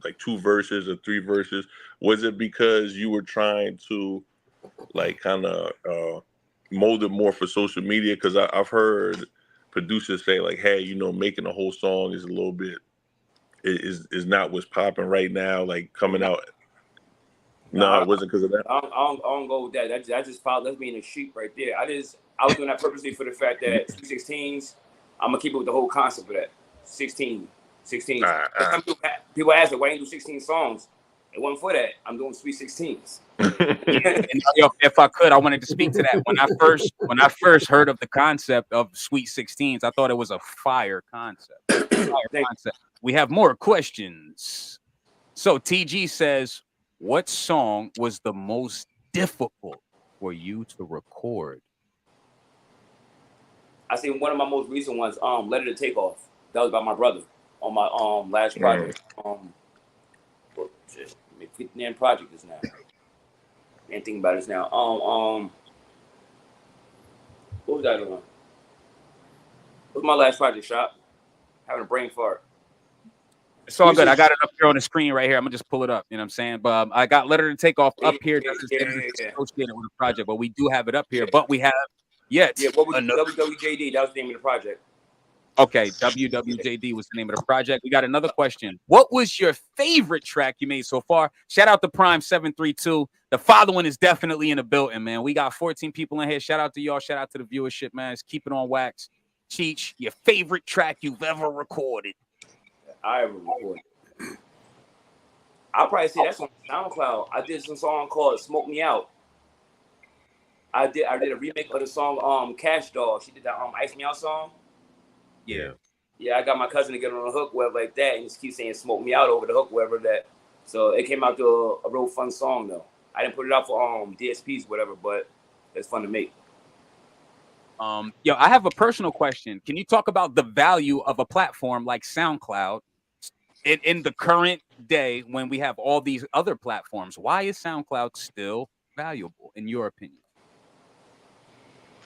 like 2 verses or 3 verses? Was it because you were trying to like kind of mold it more for social media? Because I've heard producers say like, hey, you know, making a whole song is a little bit is not what's popping right now, like coming out. No, it wasn't because of that. I don't go with that. That just followed. That's being a sheep right there. I was doing that purposely for the fact that 16s. I'm gonna keep it with the whole concept of that. 16. People ask me why you do 16 songs. It wasn't for that. I'm doing Sweet 16s. And, if I could, I wanted to speak to that. When I first heard of the concept of Sweet 16s, I thought it was a fire concept. We have more questions. So TG says, what song was the most difficult for you to record? I seen one of my most recent ones, Let It Take Off. That was by my brother on my last project. Name project is now. Ain't thinking about it now. What was that one? What was my last project, Shop? Having a brain fart. It's all good. I got it up here on the screen right here. I'm gonna just pull it up. You know what I'm saying? But I got Let It Take Off up here. That's associated with the project, but we do have it up here. But we have what was WWJD? That was the name of the project. Okay, WWJD was the name of the project. We got another question. What was your favorite track you made so far? Shout out to Prime 732. The following is definitely in the building, man. We got 14 people in here. Shout out to y'all. Shout out to the viewership, man. Let's keep it on wax. Cheech, your favorite track you've ever recorded? I ever recorded. I'll probably say that's on SoundCloud. I did some song called "Smoke Me Out." I did a remake of the song Cash Doll. She did that Ice Me Out song. Yeah. Yeah, I got my cousin to get on the hook, whatever like that, and just keep saying "Smoke Me Out" over the hook, whatever that. So it came out to a real fun song though. I didn't put it out for DSPs, whatever, but it's fun to make. Yo, I have a personal question. Can you talk about the value of a platform like SoundCloud in the current day when we have all these other platforms? Why is SoundCloud still valuable, in your opinion?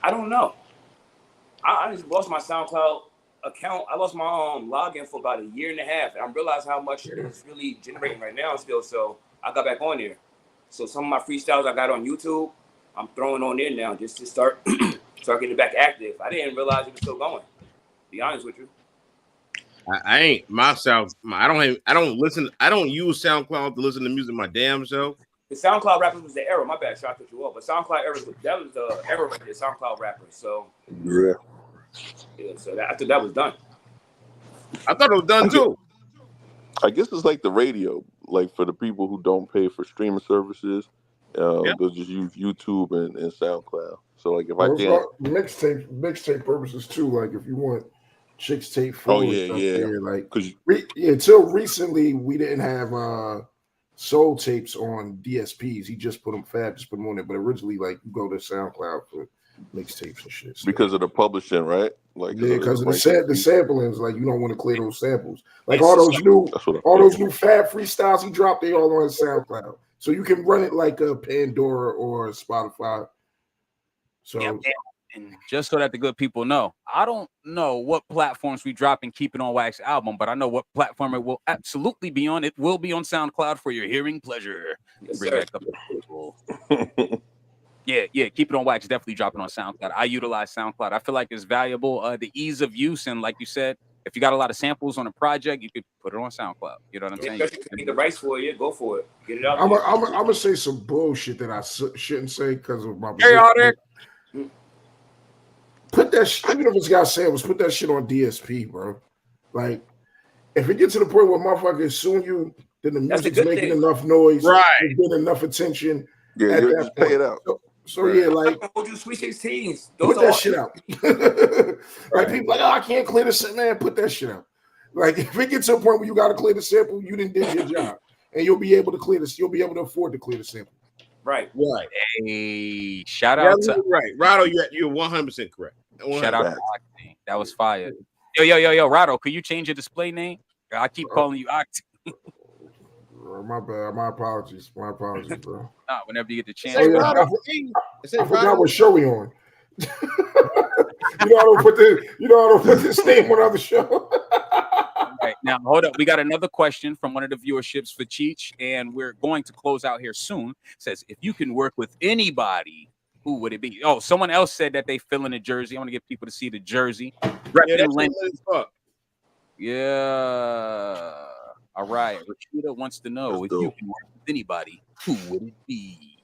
I don't know. I just lost my SoundCloud account. I lost my login for about a year and a half, and I realized how much it's really generating right now still. So I got back on there. So some of my freestyles I got on YouTube, I'm throwing on there now just to start getting back active. I didn't realize it was still going. To be honest with you. I ain't myself. I don't listen. I don't use SoundCloud to listen to music my damn self. The SoundCloud rappers was the era. My bad, shot cut you off. But SoundCloud era, that was the era right there. SoundCloud rappers. So yeah. So after that was done. I thought it was done too. I guess it's like the radio. Like for the people who don't pay for streaming services, they'll just use YouTube and SoundCloud. So like if I can't mixtape purposes too. Like if you want Chicks Tape 4 there, like until recently we didn't have soul tapes on DSPs. He just put them on there. But originally, like you go to SoundCloud for mixtapes and shit. So. Because of the publishing, right? Like because of the samplings, like you don't want to clear those samples. Like all those new Fab freestyles he dropped, they all on his SoundCloud. So you can run it like a Pandora or Spotify. So and just so that the good people know, I don't know what platforms we drop and Keep It On Wax album, but I know what platform it will absolutely be on. It will be on SoundCloud for your hearing pleasure. Yes, bring back up the people. Yeah, Keep It On Wax definitely dropping on SoundCloud. I utilize SoundCloud. I feel like it's valuable. The ease of use, and like you said, if you got a lot of samples on a project, you could put it on SoundCloud. You know what I'm saying? If you can get the rights for it, go for it. Get it out. I'm gonna say some bullshit that I shouldn't say because of my periodic. Put that shit, even if it's got samples, put that shit on DSP, bro. Like, if it gets to the point where motherfuckers suing you, then the music's making enough noise, right? Getting enough attention. Yeah, you just pay it out. So yeah, like hold you Sweet 16s. Put that shit out. Like people like, oh, I can't clear the sample. Man, put that shit out. Like if it gets to a point where you got to clear the sample, you didn't do your job, and you'll be able to clear this. You'll be able to afford to clear the sample. Right. Hey, shout out to right, Rado. You're 100% correct. 100%. Shout out to Octane. That was fire. Yo, Rado, could you change your display name? I keep calling you Octane. My bad. My apologies, bro. Nah, whenever you get the chance. I forgot what show we on. I don't put this name on other show. Okay, now hold up. We got another question from one of the viewerships for Cheech, and we're going to close out here soon. It says, if you can work with anybody, who would it be? Oh, someone else said that they fill in the jersey. I want to get people to see the jersey. Yeah. All right. Rashida wants to know if you can work with anybody, who would it be?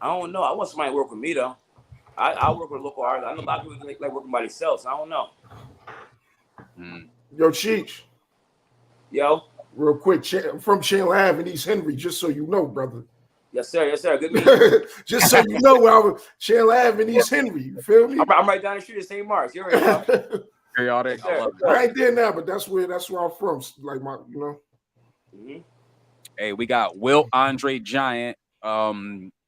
I don't know. I want somebody to work with me though. I work with a local artist. I know a lot of people like working by themselves. I don't know. Yo, Cheech. Yo. Real quick, from Chandler Ave in East Henry, just so you know, brother. Yes, sir. Yes, sir. Good meeting. Just so you know, I was Chandler Ave in East Henry. You feel me? I'm right down the street at St. Mark's. You already know. Periodic. Yes, I ain't there now, but that's where I'm from. Like my, Mm-hmm. Hey, we got Will Andre Giant.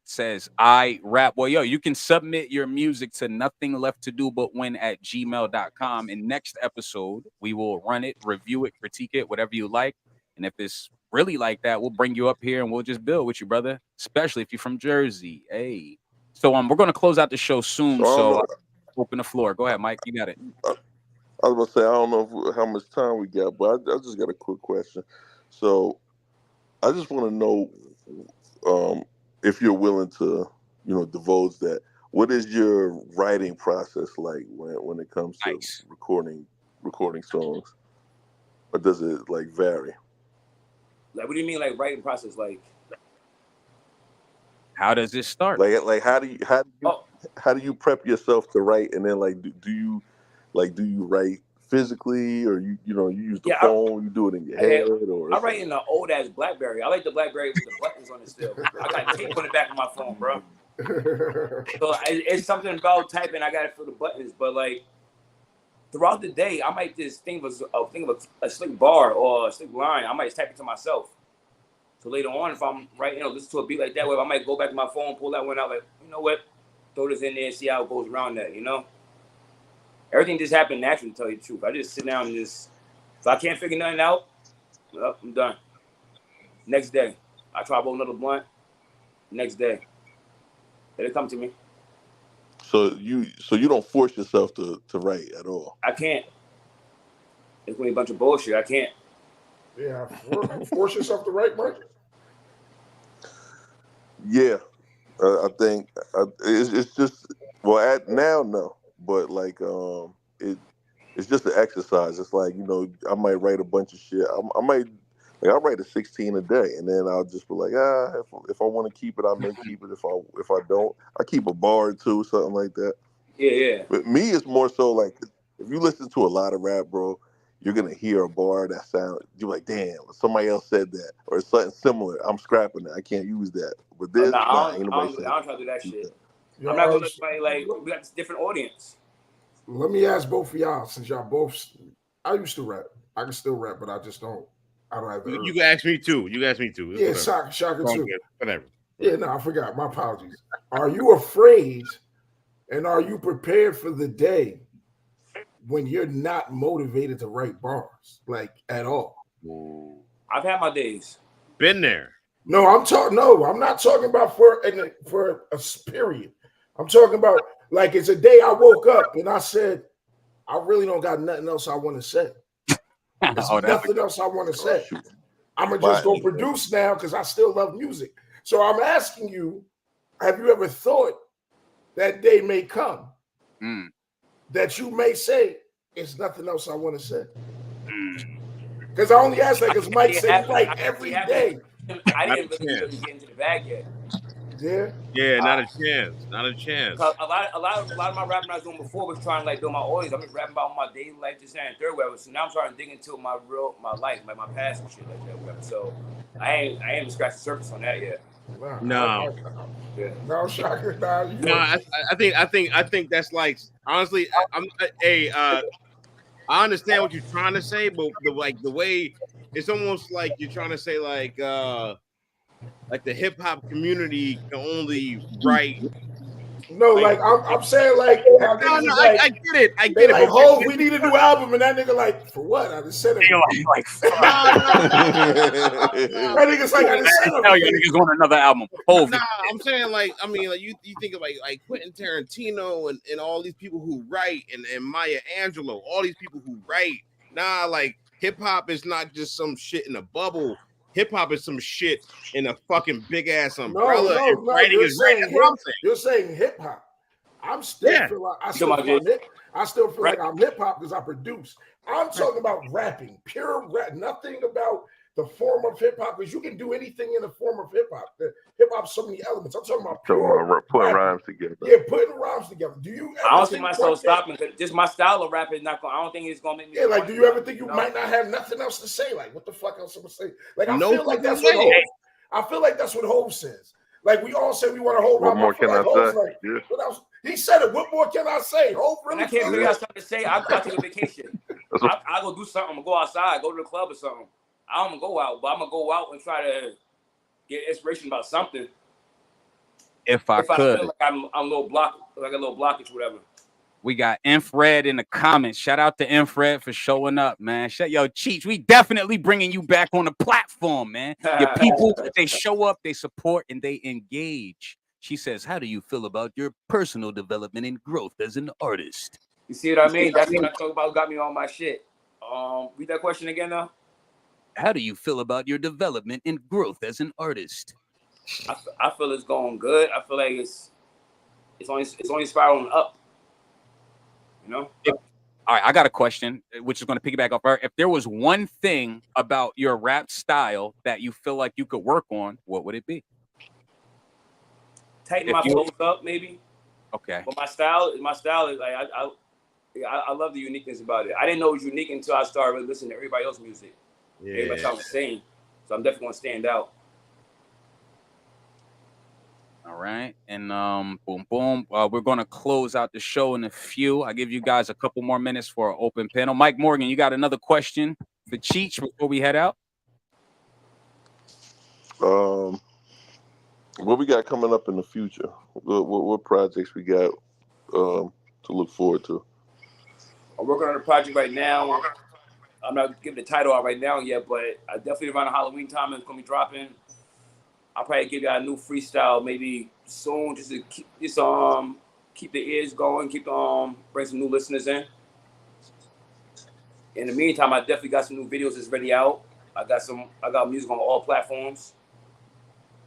Says I rap. Well, yo, you can submit your music to nothinglefttodobutwin@gmail.com. In next episode, we will run it, review it, critique it, whatever you like. And if it's really like that, we'll bring you up here and we'll just build with you, brother. Especially if you're from Jersey. Hey. So we're gonna close out the show soon. So open the floor. Go ahead, Mike. You got it. I was gonna say I don't know how much time we got, but I just got a quick question. So I just want to know if you're willing to, divulge that. What is your writing process like when it comes to recording songs, or does it vary? Like, what do you mean, writing process? Like, how does it start? Like how do you prep yourself to write, and then do you write physically, or you use the phone, you do it in your head, or I write in the old ass BlackBerry. I like the BlackBerry with the buttons on it still. I got tape on the back of my phone, bro. So it's something about typing. I got to feel the buttons, but throughout the day, I might just think of a slick bar or a slick line. I might just type it to myself. So later on, if I'm writing, listen to a beat like that, I might go back to my phone, pull that one out, you know what, throw this in there and see how it goes around that, Everything just happened naturally, to tell you the truth. I just sit down and if I can't figure nothing out, well, I'm done. Next day, I try to roll another blunt. Next day, let it come to me. So you don't force yourself to write at all? I can't. It's gonna be a bunch of bullshit. I can't. Yeah, force yourself to write, Mike. Yeah, I think it's just now no. But it's just an exercise. It's I might write a bunch of shit. I might I'll write a 16 a day, and then I'll just be like, if I want to keep it, I may keep it. If I don't, I keep a bar or two, something like that. Yeah. But me, it's more so if you listen to a lot of rap, bro, you're gonna hear a bar that sound. You're like, damn, somebody else said that, or something similar. I'm scrapping it. I can't use that. But this, I don't try to do that shit. I'm not gonna let we got this different audience. Let me ask both of y'all, since y'all both. I used to rap. I can still rap, but I just don't. I don't have the. You can ask me too. Yeah, Shaka too. Whatever. Yeah, no, I forgot. My apologies. Are you afraid, and are you prepared for the day when you're not motivated to write bars, at all? I've had my days. Been there. No, I'm not talking about for a period. I'm talking about it's a day I woke up and I said, I really don't got nothing else I want to say. There's nothing else I want to say. I'm gonna just go produce now because I still love music. So I'm asking you, have you ever thought that day may come that you may say, it's nothing else I want to say? Because I only ask that because Mike said he write every day. I didn't really get into the bag yet. Yeah. Yeah, not a chance. Not a chance. A lot of my rapping I was doing before was trying to like build my audience. I'm just rapping about my daily life, just saying third whatever. So now I'm trying to dig into my life, like my past and shit like that, whatever. So I ain't even scratched the surface on that yet. No. No, Shaka. Nah, No, I think that's like honestly. I understand what you're trying to say, but the way it's almost like you're trying to say like the hip hop community can only write. No, like I'm saying, like how niggas is like, I get it. I they get it. like, But Hov, we need a new album, and that nigga like, for what? I just said it. Like that nigga's like, I just said tell you niggas want another album. Hov. Nah, I'm saying like, I mean, like you think of like Quentin Tarantino and all these people who write and Maya Angelou, all these people who write. Nah, like hip hop is not just some shit in a bubble. Hip hop is some shit in a fucking big ass umbrella. No, writing is right. That's what I'm saying. You're saying hip hop. I'm still feel like I still feel like I'm hip hop because I produce. I'm talking about rapping, pure rap, nothing about the form of hip hop, because you can do anything in the form of hip hop. Hip hop, so many elements. I'm talking about pure putting rhymes together. Yeah, putting rhymes together. Do you? I don't see myself stopping because just my style of rap is not going. I don't think it's gonna make me. Yeah, like, do you ever think you might not have nothing else to say? Like, what the fuck else to say? Like, I feel like that's what Hov. I feel like that's what Hov says. Like, we all say we want a whole What more can I say? Like, what else? He said it. What more can I say? Hov really. I can't figure out something to say. I take a vacation. I go do something. I'm gonna go outside, go to the club or something. I don't go out, but I'm gonna go out and try to get inspiration about something. If I could, feel like I'm a little blockage, whatever. We got Infrared in the comments. Shout out to Infrared for showing up, man. Yo, Cheech, we definitely bringing you back on the platform, man. Your people, they show up, they support, and they engage. She says, how do you feel about your personal development and growth as an artist? You see what I mean? That's what I talk about. Got me on my shit. Read that question again, though. How do you feel about your development and growth as an artist? I feel it's going good. I feel like it's only spiraling up. You know? All right, I got a question, which is going to piggyback off her. If there was one thing about your rap style that you feel like you could work on, what would it be? Tighten my flows up, maybe. Okay. But my style is like I love the uniqueness about it. I didn't know it was unique until I started really listening to everybody else's music. Yeah. Everybody sounds the same, so I'm definitely gonna stand out. All right, and boom, boom. We're gonna close out the show in a few. I give you guys a couple more minutes for an open panel. Mike Morgan, you got another question for Cheech before we head out? What we got coming up in the future? What projects we got to look forward to? I'm working on a project right now. I'm not giving the title out right now yet, but I definitely around Halloween time it's gonna be dropping. I'll probably give you a new freestyle maybe soon, just to keep the ears going, bring some new listeners in. In the meantime, I definitely got some new videos that's ready out. I got music on all platforms.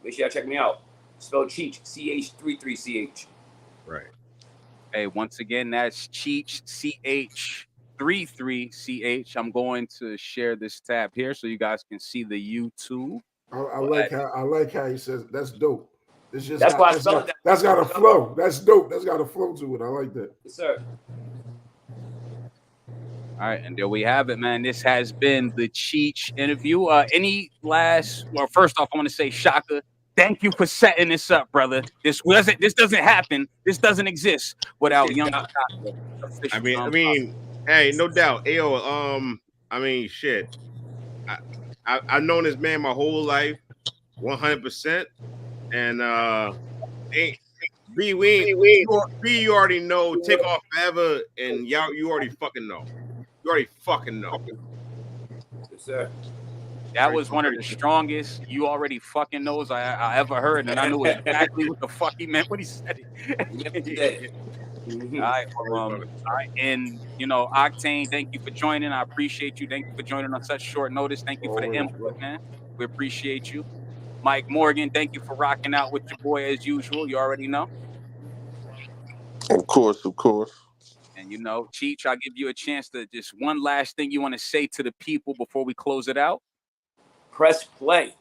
Make sure y'all check me out. Spell Cheech, CH33CH. Right. Hey, once again, that's Cheech, CH33CH. I'm going to share this tab here so you guys can see the YouTube. I like how he says that's dope. It's just that's why I spelled that. That's got a flow. That's dope. That's got a flow to it. I like that. Yes, sir. All right, and there we have it, man. This has been the Cheech interview. First off, I want to say, Shaka, thank you for setting this up, brother. This doesn't happen. This doesn't exist without young Shaka. I mean, hey, no doubt. Ayo, I mean, shit. I've known this man my whole life, 100%, and B, you already know. Take off forever, and y'all, you already fucking know. You already fucking know. Yes, sir. That was one of the strongest "you already fucking knows" I ever heard, and I knew exactly what the fuck he meant when he said it. All right, and Octane, thank you for joining. I appreciate you. Thank you for joining on such short notice. Thank you for the input, man. We appreciate you. Mike Morgan, thank you for rocking out with your boy as usual. You already know. Of course. And Cheech, I'll give you a chance to just one last thing you want to say to the people before we close it out. Press play.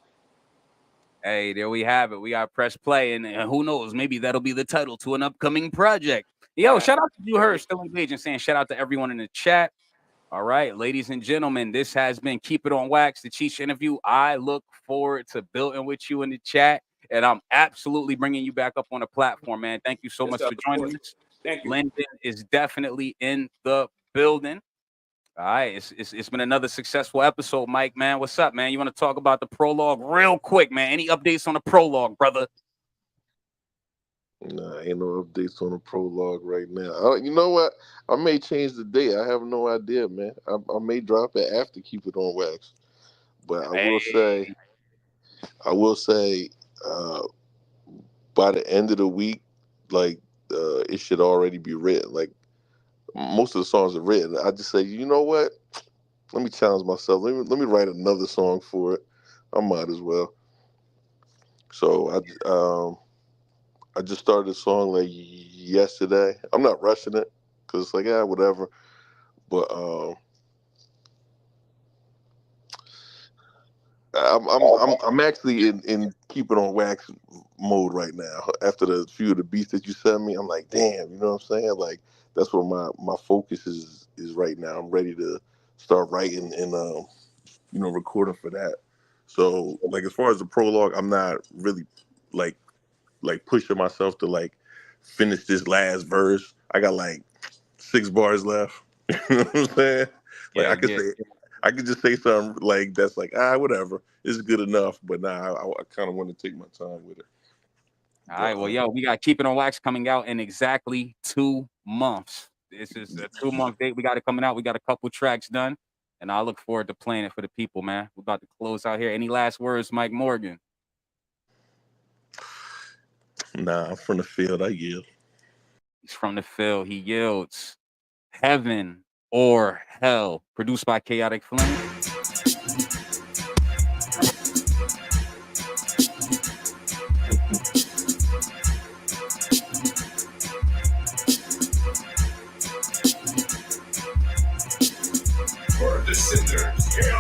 Hey, there we have it. We got press play, and who knows? Maybe that'll be the title to an upcoming project. Yo, shout out to you, her still engaged and saying shout out to everyone in the chat. All right, ladies and gentlemen, this has been Keep It On Wax, the CH Interview. I look forward to building with you in the chat, and I'm absolutely bringing you back up on the platform, man. Thank you so much for joining us. Thank you. Lyndon is definitely in the building. All right, it's been another successful episode, Mike, man. What's up, man? You want to talk about the prologue real quick, man? Any updates on the prologue, brother? Nah, ain't no updates on the prologue right now. You know what? I may change the date. I have no idea, man. I may drop it after Keep It On Wax. But I will say, by the end of the week, like it should already be written. Like most of the songs are written. I just say, you know what? Let me challenge myself. Let me write another song for it. I might as well. So I just started a song like yesterday. I'm not rushing it because it's like whatever. But I'm actually in Keep It On Wax mode right now. After the few of the beats that you sent me, I'm like, damn, you know what I'm saying? Like that's where my focus is right now. I'm ready to start writing and recording for that. So like as far as the prologue, I'm not really like pushing myself to like finish this last verse. I got like 6 bars left. You know what I'm saying? Like I could just say something like that's like whatever. It's good enough, but I kind of want to take my time with it. All right, well, yo, we got Keep It On Wax coming out in exactly 2 months. This is a 2-month date. We got it coming out. We got a couple tracks done, and I look forward to playing it for the people, man. We're about to close out here. Any last words, Mike Morgan? Nah, I'm from the field. I yield. He's from the field. He yields. Heaven or Hell, produced by Chaotic Flame. For the sinners,